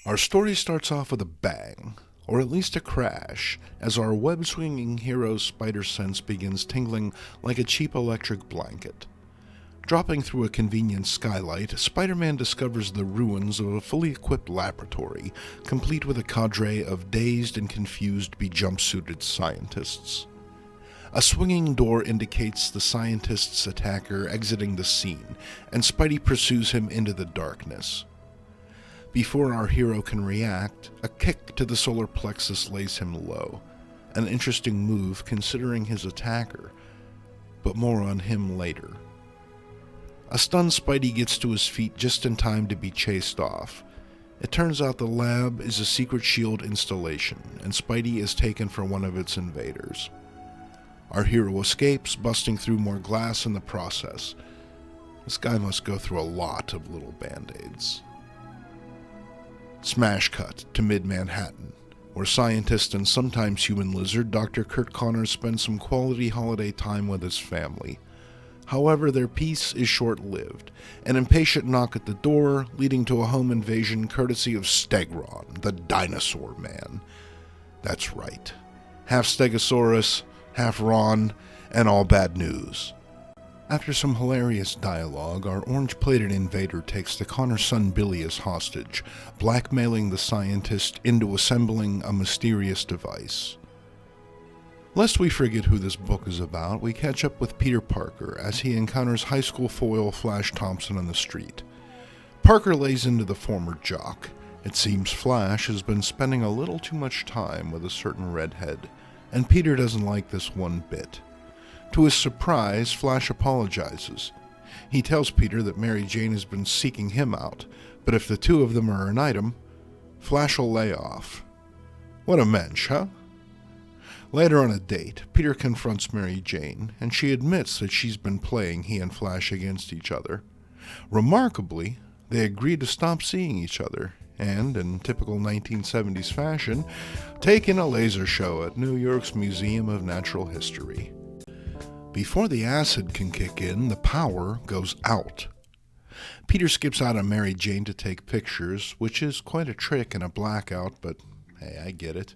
Our story starts off with a bang, or at least a crash, as our web-swinging hero's spider sense begins tingling like a cheap electric blanket. Dropping through a convenient skylight, Spider-Man discovers the ruins of a fully equipped laboratory, complete with a cadre of dazed and confused be-jumpsuited scientists. A swinging door indicates the scientist's attacker exiting the scene, and Spidey pursues him into the darkness. Before our hero can react, a kick to the solar plexus lays him low. An interesting move considering his attacker, but more on him later. A stunned Spidey gets to his feet just in time to be chased off. It turns out the lab is a secret shield installation, and Spidey is taken for one of its invaders. Our hero escapes, busting through more glass in the process. This guy must go through a lot of little band-aids. Smash cut to mid-Manhattan, where scientist and sometimes human lizard Dr. Kurt Connors spends some quality holiday time with his family. However, their peace is short-lived, an impatient knock at the door leading to a home invasion courtesy of Stegron, the dinosaur man. That's right, half Stegosaurus, half Ron, and all bad news. After some hilarious dialogue, our orange-plated invader takes the Connors' son Billy as hostage, blackmailing the scientist into assembling a mysterious device. Lest we forget who this book is about, we catch up with Peter Parker as he encounters high school foil Flash Thompson on the street. Parker lays into the former jock. It seems Flash has been spending a little too much time with a certain redhead, and Peter doesn't like this one bit. To his surprise, Flash apologizes. He tells Peter that Mary Jane has been seeking him out, but if the two of them are an item, Flash will lay off. What a mensch, huh? Later on a date, Peter confronts Mary Jane, and she admits that she's been playing he and Flash against each other. Remarkably, they agree to stop seeing each other, and, in typical 1970s fashion, take in a laser show at New York's Museum of Natural History. Before the acid can kick in, the power goes out. Peter skips out on Mary Jane to take pictures, which is quite a trick in a blackout, but hey, I get it.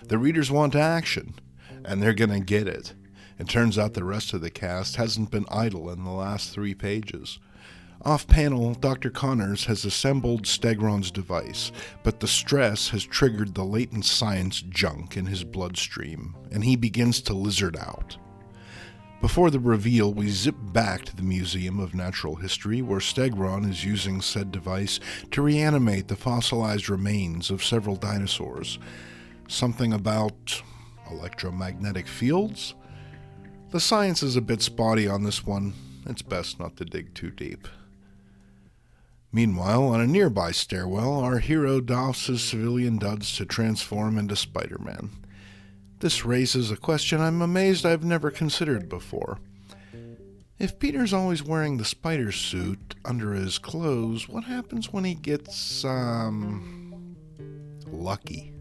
The readers want action, and they're gonna get it. It turns out the rest of the cast hasn't been idle in the last 3 pages. Off-panel, Dr. Connors has assembled Stegron's device, but the stress has triggered the latent science junk in his bloodstream, and he begins to lizard out. Before the reveal, we zip back to the Museum of Natural History, where Stegron is using said device to reanimate the fossilized remains of several dinosaurs. Something about electromagnetic fields? The science is a bit spotty on this one. It's best not to dig too deep. Meanwhile, on a nearby stairwell, our hero doffs his civilian duds to transform into Spider-Man. This raises a question I'm amazed I've never considered before. If Peter's always wearing the spider suit under his clothes, what happens when he gets, lucky?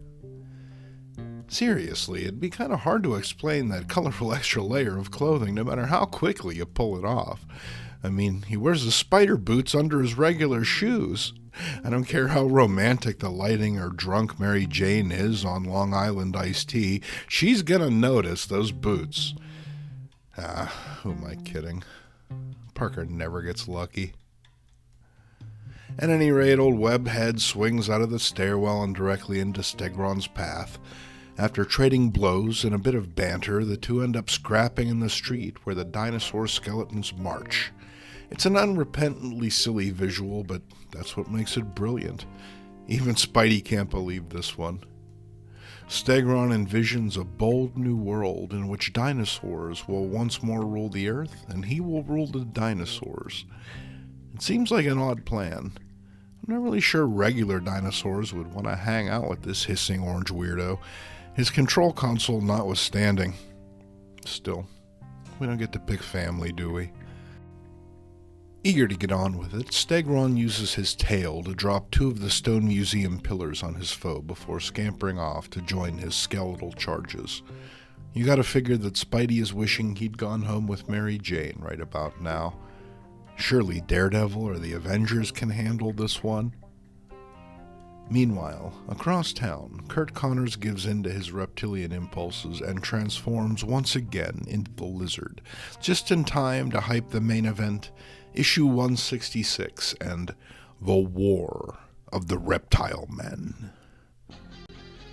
Seriously, it'd be kind of hard to explain that colorful extra layer of clothing no matter how quickly you pull it off. I mean, he wears the spider boots under his regular shoes. I don't care how romantic the lighting or drunk Mary Jane is on Long Island iced tea, she's gonna notice those boots. Who am I kidding? Parker never gets lucky. At any rate, old Webhead swings out of the stairwell and directly into Stegron's path. After trading blows and a bit of banter, the two end up scrapping in the street where the dinosaur skeletons march. It's an unrepentantly silly visual, but that's what makes it brilliant. Even Spidey can't believe this one. Stegron envisions a bold new world in which dinosaurs will once more rule the earth, and he will rule the dinosaurs. It seems like an odd plan. I'm not really sure regular dinosaurs would want to hang out with this hissing orange weirdo, his control console notwithstanding. Still, we don't get to pick family, do we? Eager to get on with it, Stegron uses his tail to drop 2 of the stone museum pillars on his foe before scampering off to join his skeletal charges. You gotta figure that Spidey is wishing he'd gone home with Mary Jane right about now. Surely Daredevil or the Avengers can handle this one. Meanwhile, across town, Kurt Connors gives in to his reptilian impulses and transforms once again into the lizard, just in time to hype the main event, issue 166 and The War of the Reptile Men.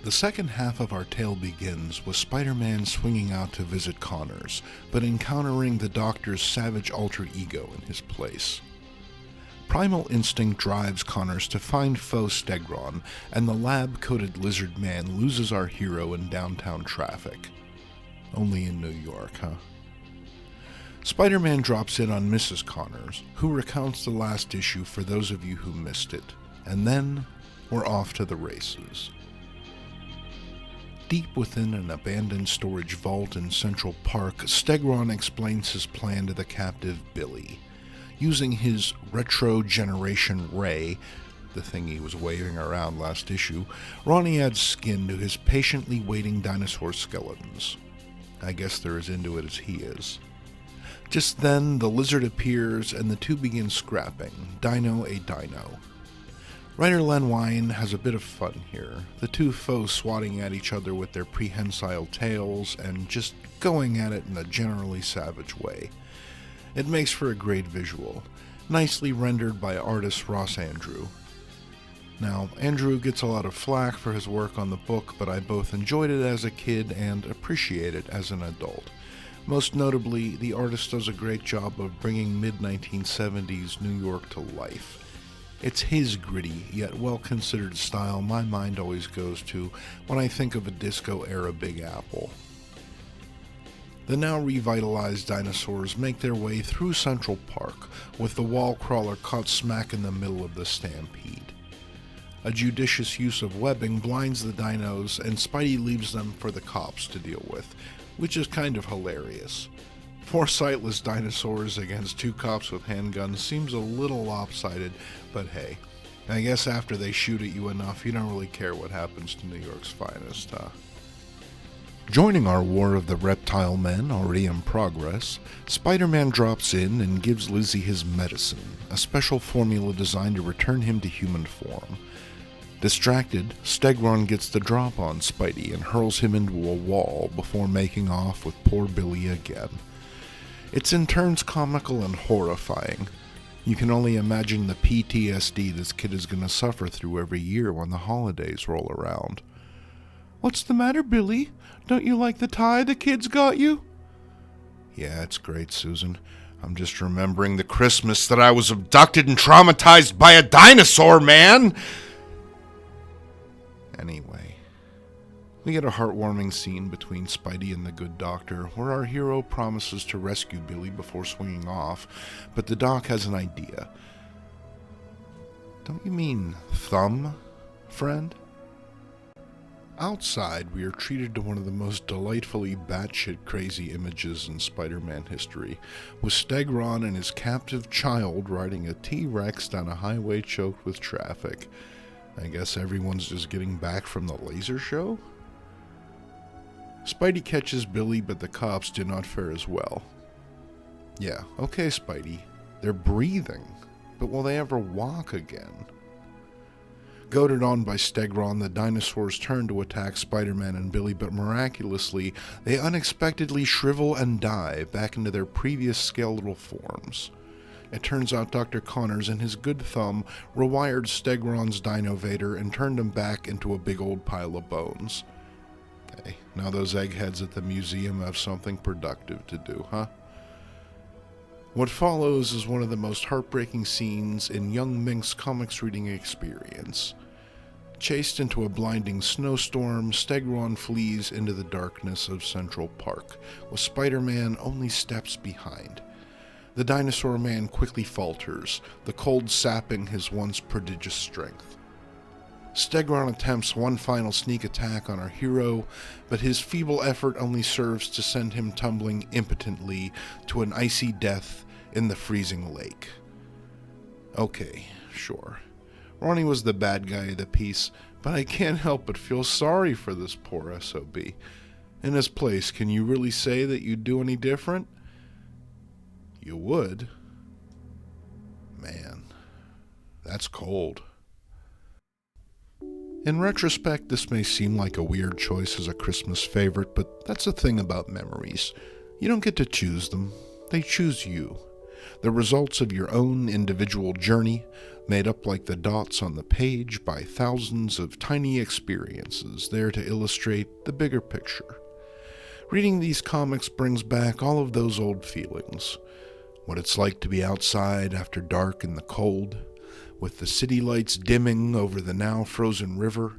The second half of our tale begins with Spider-Man swinging out to visit Connors, but encountering the Doctor's savage alter ego in his place. Primal instinct drives Connors to find foe Stegron, and the lab-coated lizard man loses our hero in downtown traffic. Only in New York, huh? Spider-Man drops in on Mrs. Connors, who recounts the last issue for those of you who missed it, and then we're off to the races. Deep within an abandoned storage vault in Central Park, Stegron explains his plan to the captive Billy. Using his Retro Generation Ray, the thing he was waving around last issue, Ronnie adds skin to his patiently waiting dinosaur skeletons. I guess they're as into it as he is. Just then, the lizard appears and the two begin scrapping, dino a dino. Writer Len Wein has a bit of fun here, the two foes swatting at each other with their prehensile tails and just going at it in a generally savage way. It makes for a great visual, nicely rendered by artist Ross Andrew. Now, Andrew gets a lot of flack for his work on the book, but I both enjoyed it as a kid and appreciate it as an adult. Most notably, the artist does a great job of bringing mid-1970s New York to life. It's his gritty, yet well-considered style my mind always goes to when I think of a disco-era Big Apple. The now revitalized dinosaurs make their way through Central Park, with the wall crawler caught smack in the middle of the stampede. A judicious use of webbing blinds the dinos, and Spidey leaves them for the cops to deal with, which is kind of hilarious. Four sightless dinosaurs against two cops with handguns seems a little lopsided, but hey, I guess after they shoot at you enough, you don't really care what happens to New York's finest, huh? Joining our War of the Reptile Men, already in progress, Spider-Man drops in and gives Lizzie his medicine, a special formula designed to return him to human form. Distracted, Stegron gets the drop on Spidey and hurls him into a wall before making off with poor Billy again. It's in turns comical and horrifying. You can only imagine the PTSD this kid is going to suffer through every year when the holidays roll around. "What's the matter, Billy? Don't you like the tie the kids got you?" "Yeah, it's great, Susan. I'm just remembering the Christmas that I was abducted and traumatized by a dinosaur, man!" Anyway, we get a heartwarming scene between Spidey and the good doctor, where our hero promises to rescue Billy before swinging off, but the doc has an idea. "Don't you mean thumb, friend?" Outside, we are treated to one of the most delightfully batshit crazy images in Spider-Man history, with Stegron and his captive child riding a T-Rex down a highway choked with traffic. I guess everyone's just getting back from the laser show? Spidey catches Billy, but the cops do not fare as well. Yeah, okay, Spidey, they're breathing, but will they ever walk again? Goaded on by Stegron, the dinosaurs turn to attack Spider-Man and Billy, but miraculously, they unexpectedly shrivel and die back into their previous skeletal forms. It turns out Dr. Connors and his good thumb rewired Stegron's Dinovator and turned him back into a big old pile of bones. Hey, now those eggheads at the museum have something productive to do, huh? What follows is one of the most heartbreaking scenes in young Mink's comics reading experience. Chased into a blinding snowstorm, Stegron flees into the darkness of Central Park, with Spider-Man only steps behind. The dinosaur man quickly falters, the cold sapping his once prodigious strength. Stegron attempts one final sneak attack on our hero, but his feeble effort only serves to send him tumbling impotently to an icy death in the freezing lake. Okay, sure. Ronnie was the bad guy of the piece, but I can't help but feel sorry for this poor SOB. In his place, can you really say that you'd do any different? You would? Man, that's cold. In retrospect, this may seem like a weird choice as a Christmas favorite, but that's the thing about memories. You don't get to choose them, they choose you. The results of your own individual journey, made up like the dots on the page by thousands of tiny experiences there to illustrate the bigger picture. Reading these comics brings back all of those old feelings. What it's like to be outside after dark in the cold, with the city lights dimming over the now frozen river,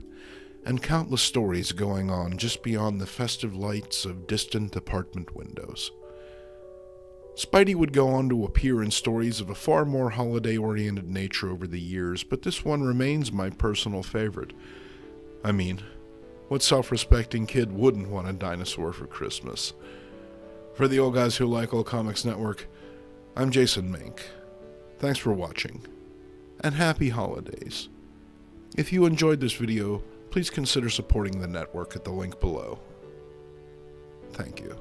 and countless stories going on just beyond the festive lights of distant apartment windows. Spidey would go on to appear in stories of a far more holiday-oriented nature over the years, but this one remains my personal favorite. I mean, what self-respecting kid wouldn't want a dinosaur for Christmas? For the Old Guys Who Like Old Comics Network, I'm Jason Mink. Thanks for watching, and happy holidays. If you enjoyed this video, please consider supporting the network at the link below. Thank you.